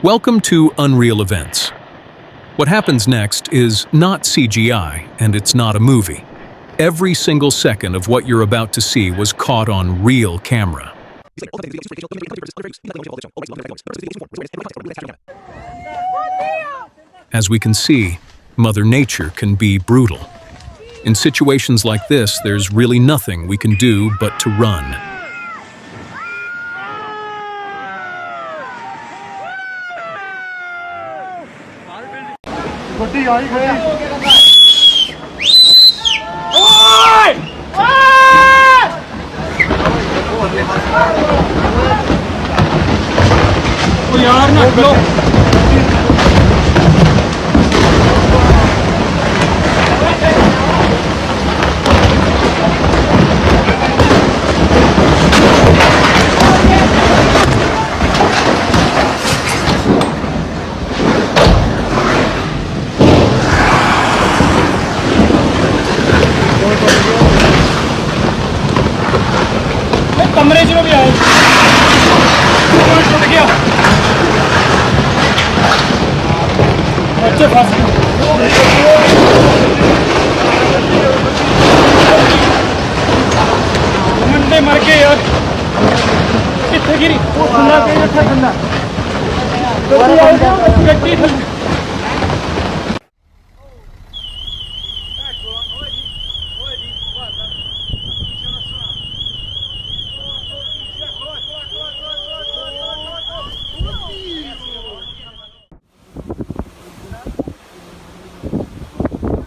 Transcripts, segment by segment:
Welcome to Unreal Events. What happens next is not CGI, and it's not a movie. Every single second of what you're about to see was caught on real camera. As we can see, Mother Nature can be brutal. In situations like this, there's really nothing we can do but to run.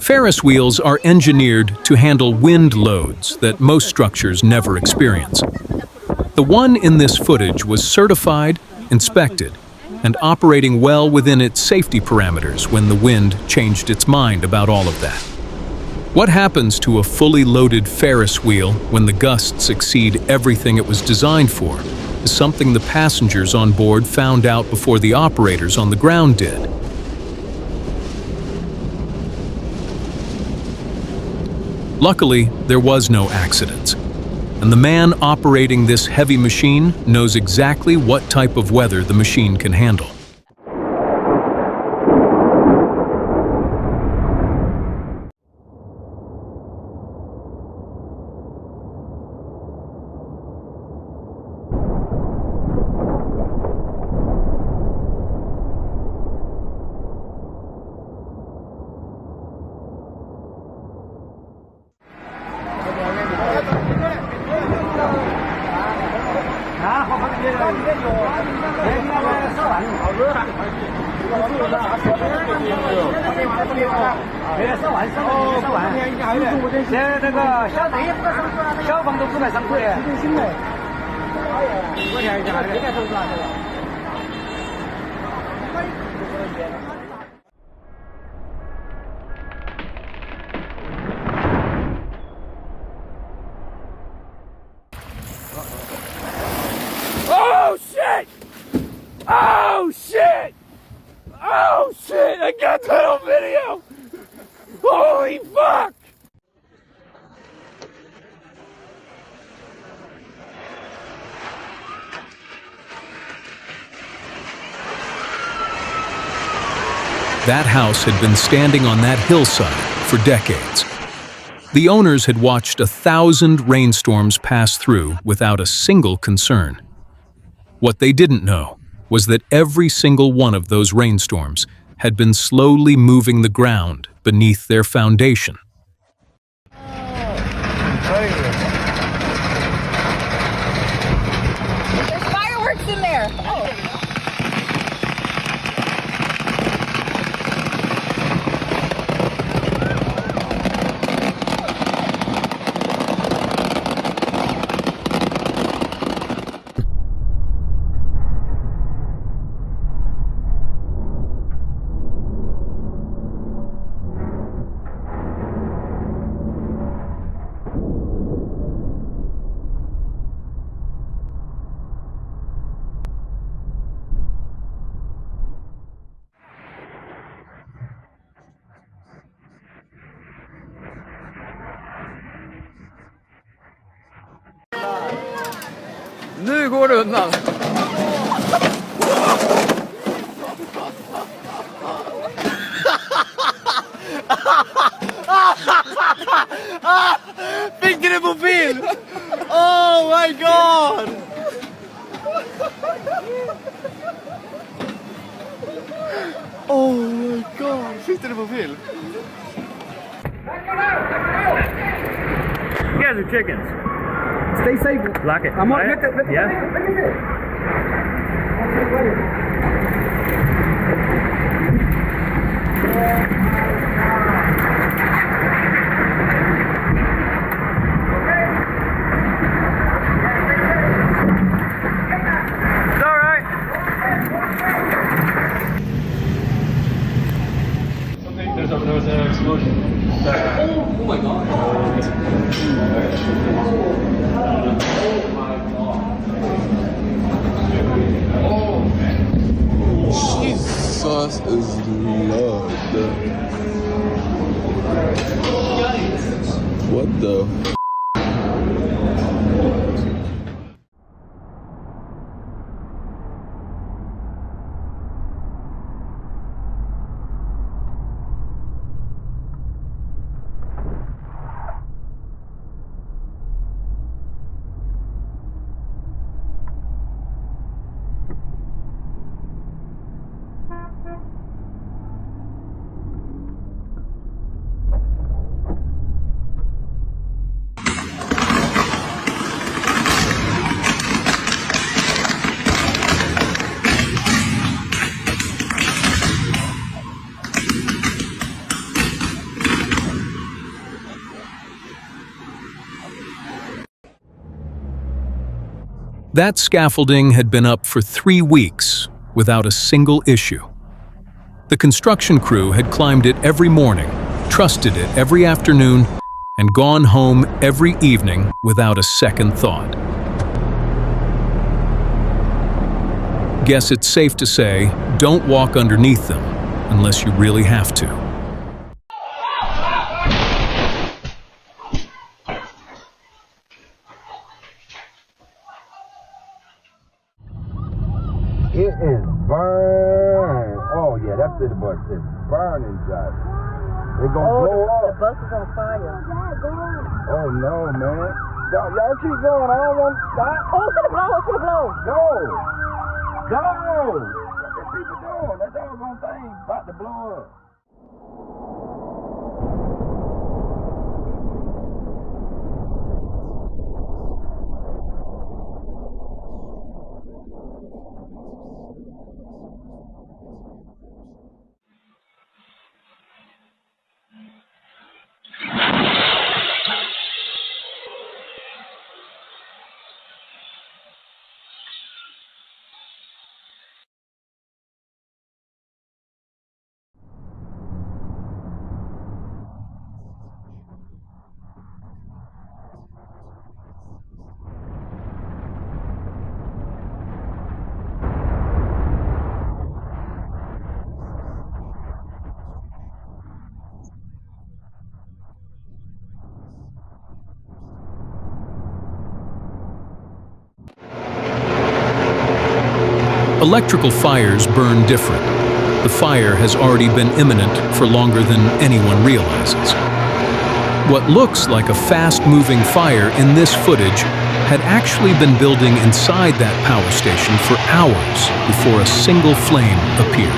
Ferris wheels are engineered to handle wind loads that most structures never experience. The one in this footage was certified, inspected, and operating well within its safety parameters when the wind changed its mind about all of that. What happens to a fully loaded Ferris wheel when the gusts exceed everything it was designed for is something the passengers on board found out before the operators on the ground did. Luckily, there was no accidents, and the man operating this heavy machine knows exactly what type of weather the machine can handle. Oh shit! Oh shit! Oh shit! I got that on video! Holy fuck! That house had been standing on that hillside for decades. The owners had watched 1,000 rainstorms pass through without a single concern. What they didn't know was that every single one of those rainstorms had been slowly moving the ground beneath their foundation. There's fireworks in there! Oh. Nu går det undan. Fick du det på film? You guys are chickens. Stay safe. Lock it. I'm on. Right? Look at Yeah. It's all right. There was an explosion. Oh my god. Jesus is Lord. What the? That scaffolding had been up for 3 weeks without a single issue. The construction crew had climbed it every morning, trusted it every afternoon, and gone home every evening without a second thought. Guess it's safe to say, don't walk underneath them unless you really have to. It is burn. Oh yeah, that's what the bus is. Burning, Josh. It's gonna blow up. The bus is on fire. Oh no, man. Y'all keep going. I don't want to stop. Oh, it's gonna blow. It's gonna blow. Go. Go. What the people doing? That doggone thing about to blow up. Electrical fires burn different. The fire has already been imminent for longer than anyone realizes. What looks like a fast-moving fire in this footage had actually been building inside that power station for hours before a single flame appeared.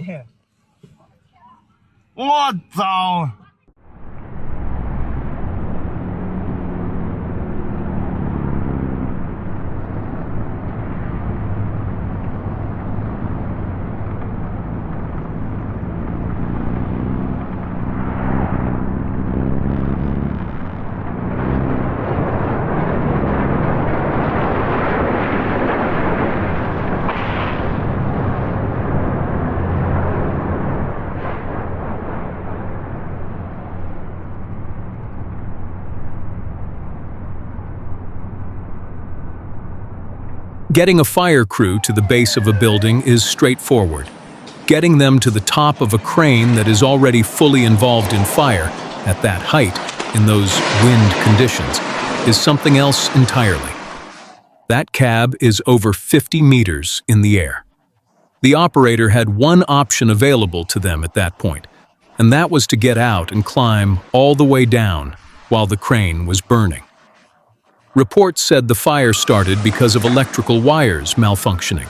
Yeah. What the? Getting a fire crew to the base of a building is straightforward. Getting them to the top of a crane that is already fully involved in fire, at that height, in those wind conditions, is something else entirely. That cab is over 50 meters in the air. The operator had one option available to them at that point, and that was to get out and climb all the way down while the crane was burning. Reports said the fire started because of electrical wires malfunctioning.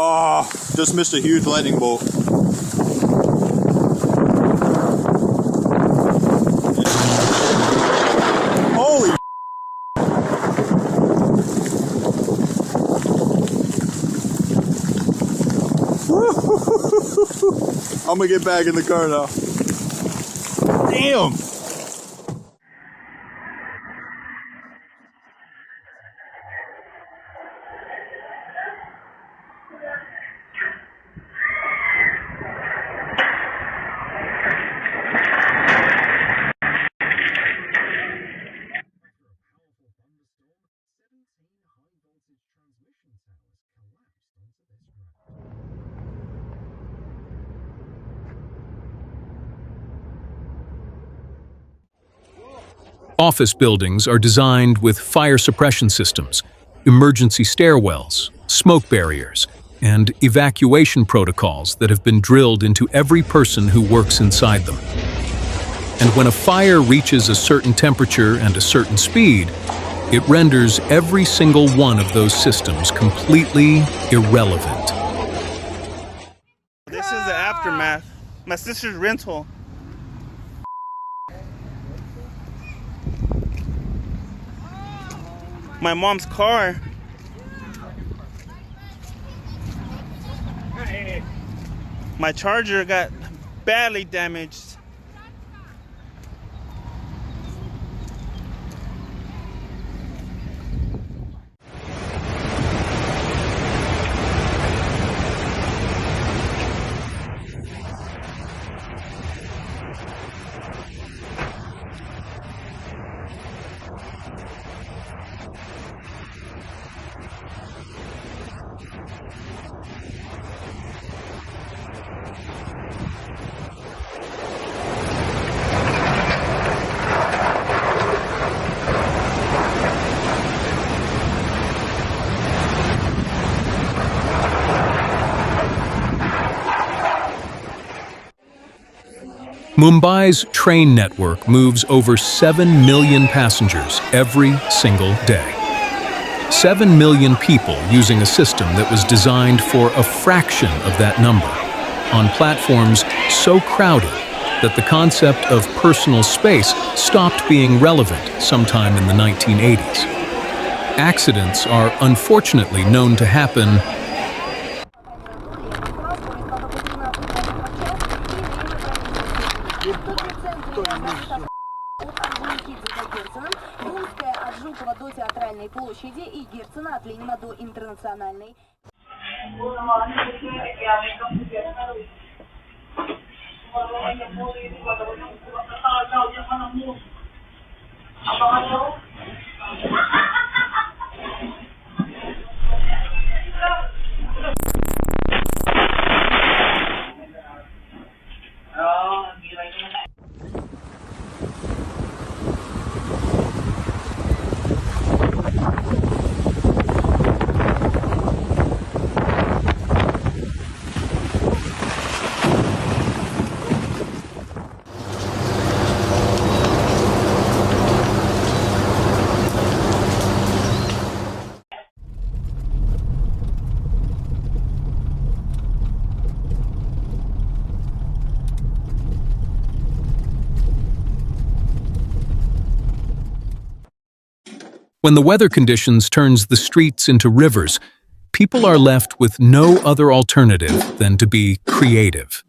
Oh, just missed a huge lightning bolt. Holy I'm gonna get back in the car now. Damn! Office buildings are designed with fire suppression systems, emergency stairwells, smoke barriers, and evacuation protocols that have been drilled into every person who works inside them. And when a fire reaches a certain temperature and a certain speed, it renders every single one of those systems completely irrelevant. This is the aftermath. My sister's rental. My mom's car. My charger got badly damaged. Mumbai's train network moves over 7 million passengers every single day. 7 million people using a system that was designed for a fraction of that number, on platforms so crowded that the concept of personal space stopped being relevant sometime in the 1980s. Accidents are unfortunately known to happen до Театральной площади и Герцена от Ленина до Интернациональной. When the weather conditions turns the streets into rivers, people are left with no other alternative than to be creative.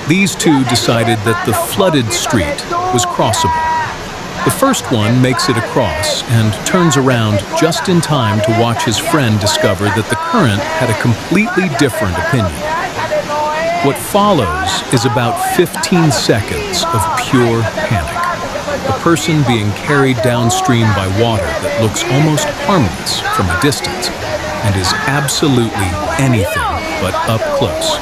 These two decided that the flooded street was crossable. The first one makes it across and turns around just in time to watch his friend discover that the current had a completely different opinion. What follows is about 15 seconds of pure panic. A person being carried downstream by water that looks almost harmless from a distance and is absolutely anything but up close.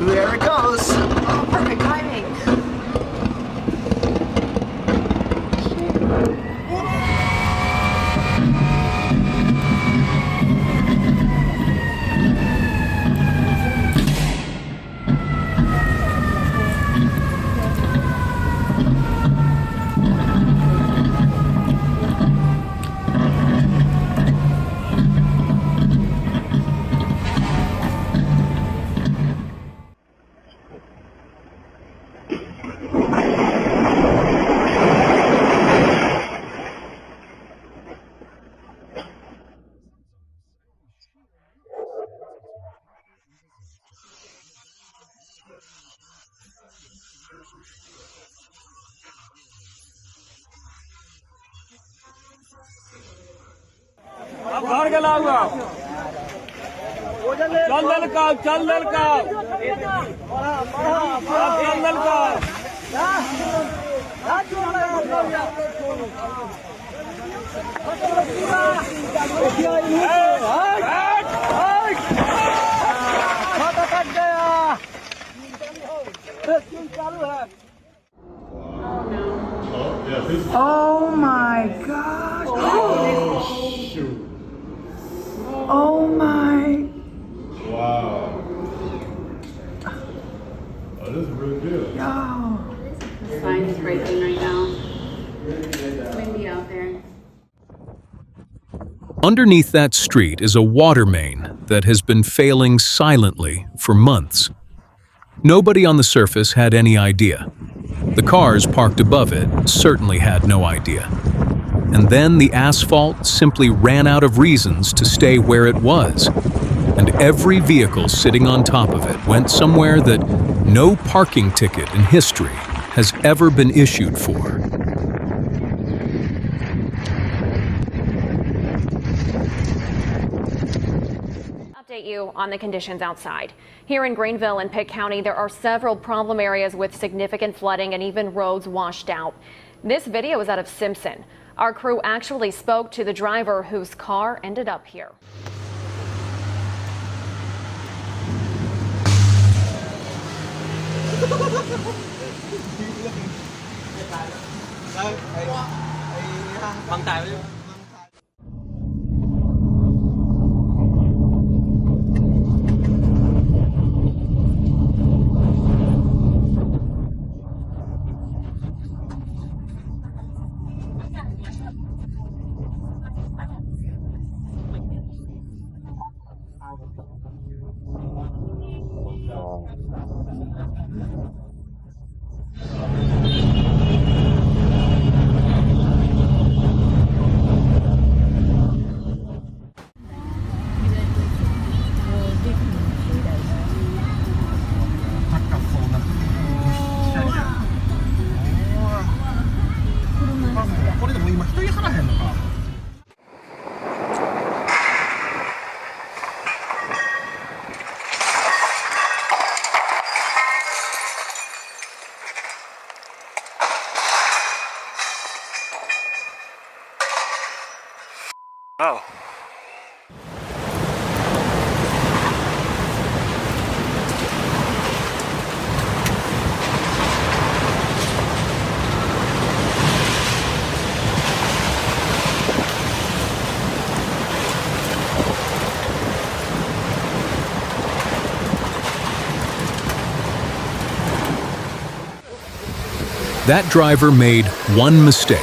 There it goes. Oh, perfect timing. Oh my gosh. Oh my. Wow. Oh, this is really good. Yo. The sign is breaking right now. It's windy out there. Underneath that street is a water main that has been failing silently for months. Nobody on the surface had any idea. The cars parked above it certainly had no idea. And then the asphalt simply ran out of reasons to stay where it was. And every vehicle sitting on top of it went somewhere that no parking ticket in history has ever been issued for. Update you on the conditions outside. Here in Greenville and Pitt County, there are several problem areas with significant flooding and even roads washed out. This video is out of Simpson. Our crew actually spoke to the driver whose car ended up here. Oh. That driver made one mistake.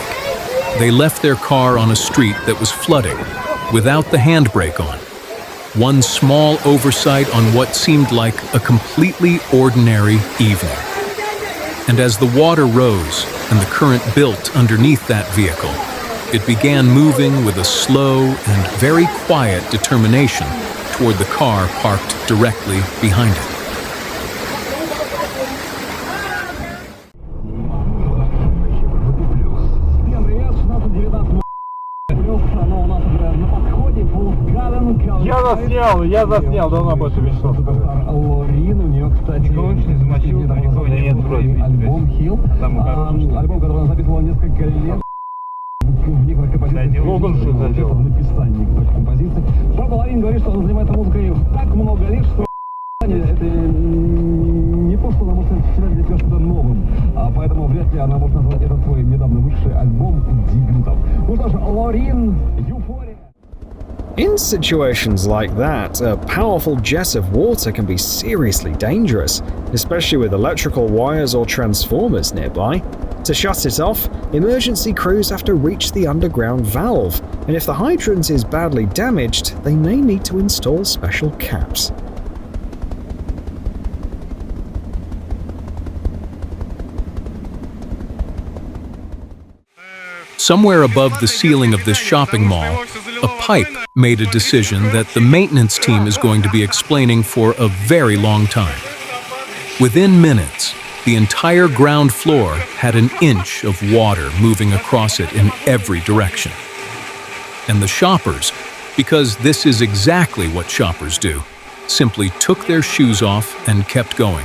They left their car on a street that was flooding, without the handbrake on. One small oversight on what seemed like a completely ordinary evening. And as the water rose and the current built underneath that vehicle, it began moving with a slow and very quiet determination toward the car parked directly behind it. Я заснял, давно больше без шока. Лорин, у нее, кстати, никого не замочил, никого нет вроде. альбом Хилл, альбом, который она записывала несколько лет. В некоторых композициях в написании композиций. Правда, Лорин говорит, что она занимается музыкой так много лет, что это не то, что она может считать для себя что-то новым. Поэтому вряд ли она может назвать этот свой недавно вышедший альбом дебютом. Ну что ж, Лорин, Euphoria. In situations like that, a powerful jet of water can be seriously dangerous, especially with electrical wires or transformers nearby. To shut it off, emergency crews have to reach the underground valve, and if the hydrant is badly damaged, they may need to install special caps. Somewhere above the ceiling of this shopping mall, a pipe made a decision that the maintenance team is going to be explaining for a very long time. Within minutes, the entire ground floor had an inch of water moving across it in every direction. And the shoppers because this is exactly what shoppers do. Simply took their shoes off and kept going.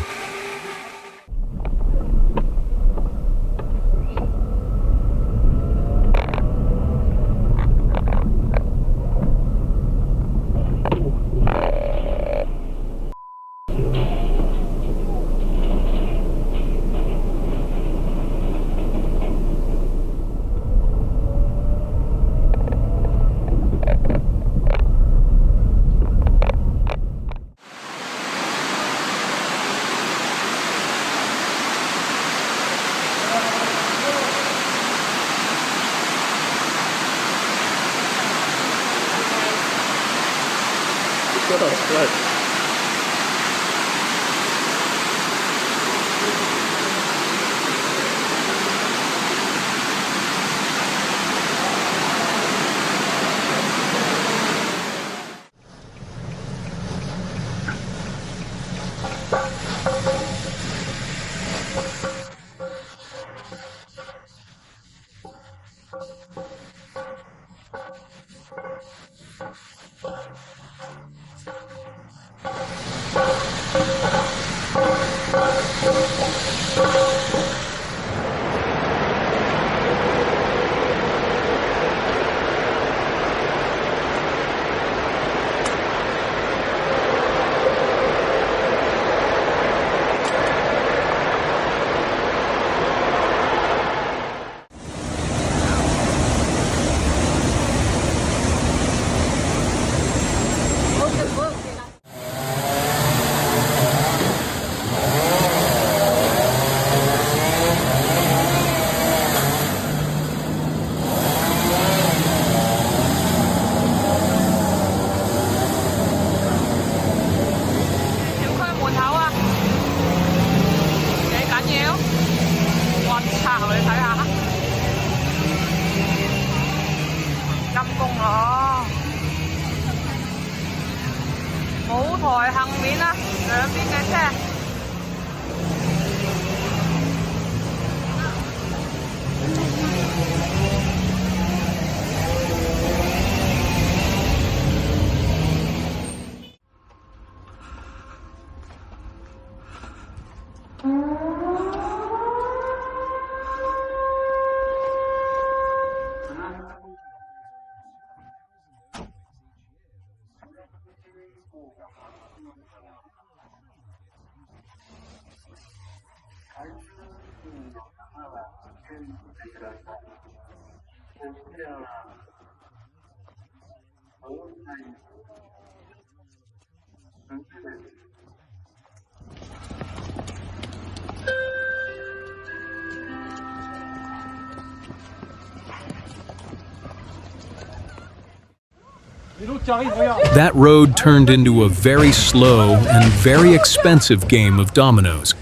That road turned into a very slow and very expensive game of dominoes,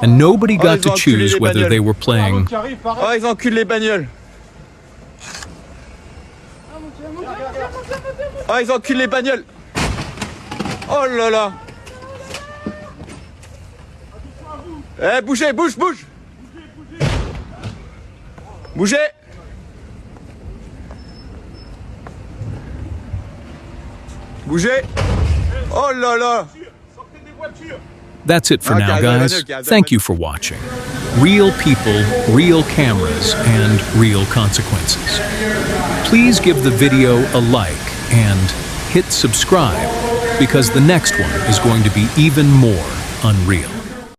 and nobody got to choose whether they were playing. Oh, ils enculent les bagnoles. Oh, ils enculent les bagnoles. Oh là là. Eh, bougez, bouge, bouge. Bougez. Bougez. Oh là là. That's it for now, guys. Thank you for watching. Real people, real cameras, and real consequences. Please give the video a like and hit subscribe, because the next one is going to be even more unreal.